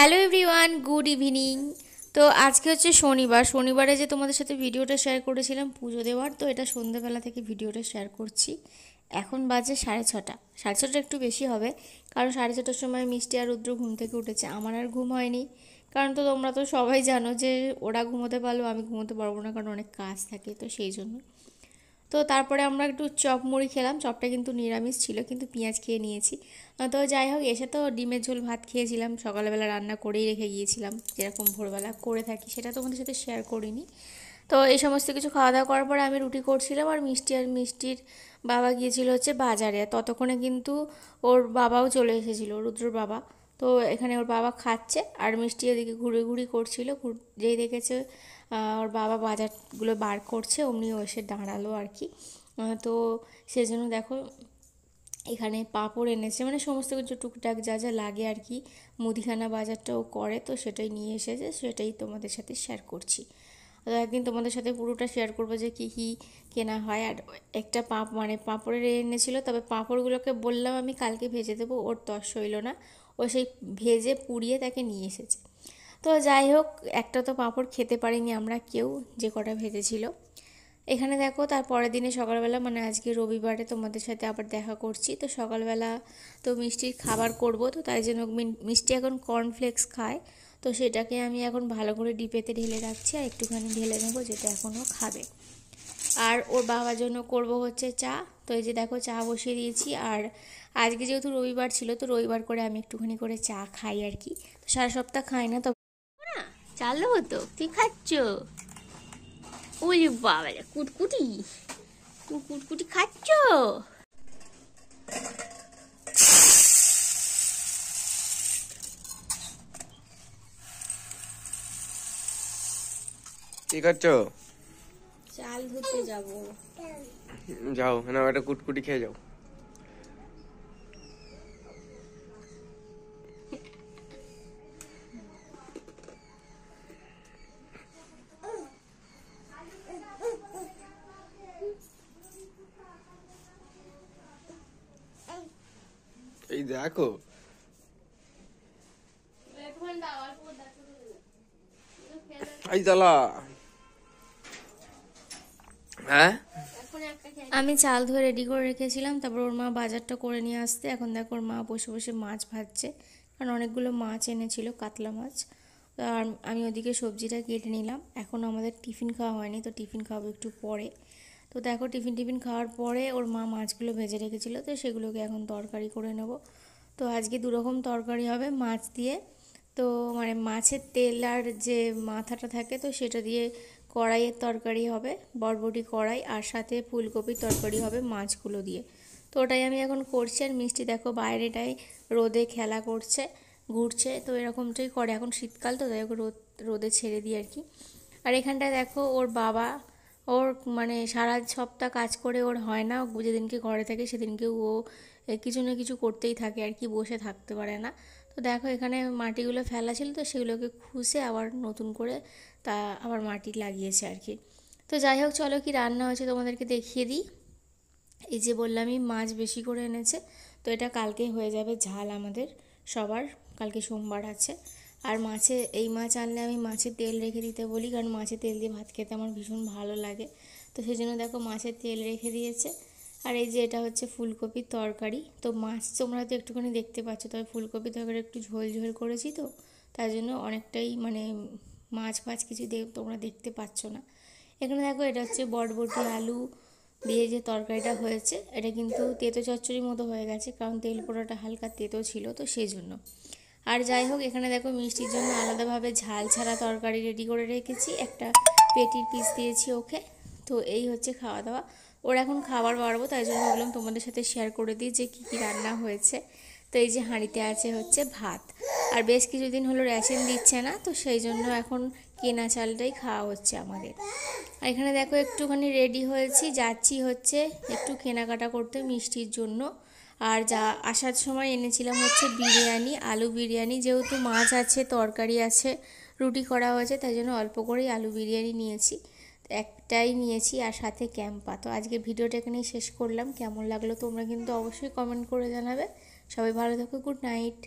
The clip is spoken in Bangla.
Hello everyone, good evening. তো আজকে হচ্ছে শনিবারে যে তোমাদের সাথে ভিডিওটা শেয়ার করেছিলাম পুজো দেওয়ার, তো এটা সন্ধ্যেবেলা থেকে ভিডিওটা শেয়ার করছি। এখন বাজে 6:30, 6:30 একটু বেশি হবে, কারণ 6:30টার সময় মিষ্টি আর রুদ্র ঘুম থেকে উঠেছে। আমার আর ঘুম হয়নি, কারণ তো তোমরা তো সবাই জানো যে ওরা ঘুমোতে পারলেও আমি ঘুমোতে পারবো না, কারণ অনেক কাজ থাকে, তো সেই জন্য। তো তারপরে আমরা একটু চপ মুড়ি খেলাম। চপটা কিন্তু নিরামিষ ছিল, কিন্তু পেঁয়াজ খেয়ে নিয়েছি। তো যাই হোক, এসে তো ডিমের ঝোল ভাত খেয়েছিলাম, সকালবেলা রান্না করেই রেখে গিয়েছিলাম, যেরকম ভোরবেলা করে থাকি, সেটা তোমাদের সাথে শেয়ার করিনি। তো এই সমস্ত কিছু খাওয়া দাওয়া করার পরে আমি রুটি করছিলাম, আর মিষ্টির বাবা গিয়েছিল হচ্ছে বাজারে। ততক্ষণে কিন্তু ওর বাবাও চলে এসেছিলো, রুদ্রর বাবা। তো এখানে ওর বাবা খাচ্ছে, আর মিষ্টি ওদিকে ঘুরে ঘুরি করছিল। যেই দেখেছে ওর বাবা বাজারগুলো বার করছে, অমনিও এসে দাঁড়ালো আর কি। তো সেজন্য দেখো এখানে পাঁপড় এনেছে, মানে সমস্ত কিছু টুকটাক যা যা লাগে আর কি, মুদিখানা বাজারটাও করে, তো সেটাই নিয়ে এসেছে, সেটাই তোমাদের সাথে শেয়ার করছি। তো একদিন তোমাদের সাথে পুরোটা শেয়ার করবো যে কী কী কেনা হয়। আর একটা পাঁপড়ের এনেছিল, তবে পাঁপড়গুলোকে বললাম আমি কালকে ভেজে দেবো, ওর তস হইল না, ও সেই ভেজে পুড়িয়ে তাকে নিয়ে এসেছে। তো যাই হোক, একটা তো পাঁপড় খেতে পারিনি আমরা কেউ, যে কটা ভেজেছিল। এখানে দেখো, তার পরের দিনে সকালবেলা, মানে আজকে রবিবারে তোমাদের সাথে আবার দেখা করছি। তো সকালবেলা তো মিষ্টির খাবার করব, তো তাই জন্য মিষ্টি এখন কর্নফ্লেক্স খায়, তো সেটাকে আমি এখন ভালো করে ডিপেতে ঢেলে রাখছি, আর একটুখানি ঢেলে নেবো, যেটা এখনও খাবে। আর ওর বাবার জন্য করব হচ্ছে চা। তো এই যে দেখো, চা বসিয়ে দিয়েছি। আর আজকে যেহেতু রবিবার ছিল, তো রবিবার করে আমি একটুখানি করে চা খাই আর কি, তো সারা সপ্তাহ খাই না। তো না, চালু হতো, তুই খাচ্ছ? ওই বাবা, কুটকুটি, তুমি কুটকুটি খাচ্ছ? কি করছো? চাল ধুতে যাব। যাও না, একটা কুটকুটি খেয়ে যাও। এই দেখো, এই দালা। হ্যাঁ, আমি চাল ধুয়ে রেডি করে রেখেছিলাম, তারপর ওর মা বাজারটা করে নিয়ে আসতে। এখন দেখো ওর মা বসে বসে মাছ ভাজছে, কারণ অনেকগুলো মাছ এনেছিল, কাতলা মাছ। আর আমি ওদিকে সবজিটা কেটে নিলাম। এখন আমাদের টিফিন খাওয়া হয়নি, তো টিফিন খাবো একটু পরে। তো দেখো, টিফিন খাওয়ার পরে ওর মা মাছগুলো ভেজে রেখেছিলো, তো সেগুলোকে এখন তরকারি করে নেব। তো আজকে দুরকম তরকারি হবে মাছ দিয়ে। তো মানে মাছের তেল আর যে মাথাটা থাকে, তো সেটা দিয়ে কড়াইয়ের তরকারি হবে, বরবটি কড়াই, আর সাথে ফুলকপির তরকারি হবে মাছগুলো দিয়ে। তো ওটাই আমি এখন করছি। আর মিষ্টি দেখো বাইরেটাই রোদে খেলা করছে, ঘুরছে, তো এরকমটাই করে, এখন শীতকাল তো, তাই ওকে রোদে ছেড়ে দিই আর কি। আর এখানটায় দেখো ওর বাবা, ওর মানে সারা সপ্তাহ কাজ করে ওর হয় না, যেদিনকে ঘরে থাকে সেদিনকে ও কিছু না কিছু করতেই থাকে আর কি, বসে থাকতে পারে না। তো দেখো, এখানে মাটিগুলো ফেলা ছিল, তো সেগুলোকে খুঁজে আবার নতুন করে তা আবার মাটি লাগিয়েছে আর কি। তো যাই হোক, চলো কি রান্না হয়েছে তোমাদেরকে দেখিয়ে দিই। এই যে বললামই, মাছ বেশি করে এনেছে, তো এটা কালকে হয়ে যাবে ঝাল আমাদের সবার, কালকে সোমবার আছে। আর এই মাছ আনলে আমি মাছের তেল রেখে দিতে বলি, কারণ মাছের তেল দিয়ে ভাত খেতে আমার ভীষণ ভালো লাগে। তো সেই জন্য দেখো মাছের তেল রেখে দিয়েছে। আর এই যে এটা হচ্ছে ফুলকপির তরকারি। তো মাছ তোমরা হয়তো একটুখানি দেখতে পাচ্ছ, তবে ফুলকপির তরকারি একটু ঝোল ঝোল করেছি, তো তার জন্য অনেকটাই মানে মাছ কিছু তোমরা দেখতে পাচ্ছ না। এখানে দেখো, এটা হচ্ছে বরবটি আলু দিয়ে যে তরকারিটা হয়েছে, এটা কিন্তু তেতো চচ্চড়ির মতো হয়ে গেছে, কারণ তেল পোড়াটা হালকা তেতো ছিল, তো সেই জন্য। আর যাই হোক, এখানে দেখো মিষ্টির জন্য আলাদাভাবে ঝাল ছাড়া তরকারি রেডি করে রেখেছি, একটা পেটির পিস দিয়েছি ওকে। তো এই হচ্ছে খাওয়া দাওয়া। ওর এখন খাবার বাড়বো, তাই জন্য ভাবলাম তোমাদের সাথে শেয়ার করে দিই যে কী কী রান্না হয়েছে। তো এই যে হাঁড়িতে আছে হচ্ছে ভাত, আর বেশ কিছুদিন হলো রেশন দিচ্ছে না, তো সেই জন্য এখন কেনা চালটাই খাওয়া হচ্ছে আমাদের। আর এখানে দেখো একটুখানি রেডি হয়েছি, যাচ্ছি হচ্ছে একটু কেনাকাটা করতে মিষ্টির জন্য। আর যা আসার সময় এনেছিলাম হচ্ছে বিরিয়ানি, আলু বিরিয়ানি, যেহেতু মাছ আছে, তরকারি আছে, রুটি করা হয়েছে, তাই জন্য অল্প করেই আলু বিরিয়ানি নিয়েছি, একটাই নিয়েছি, আর সাথে ক্যাম্পা। তো আজকে ভিডিওটা এখানেই শেষ করলাম। কেমন লাগলো তোমরা কিন্তু অবশ্যই কমেন্ট করে জানাবে। সবাই ভালো থাকো, গুড নাইট।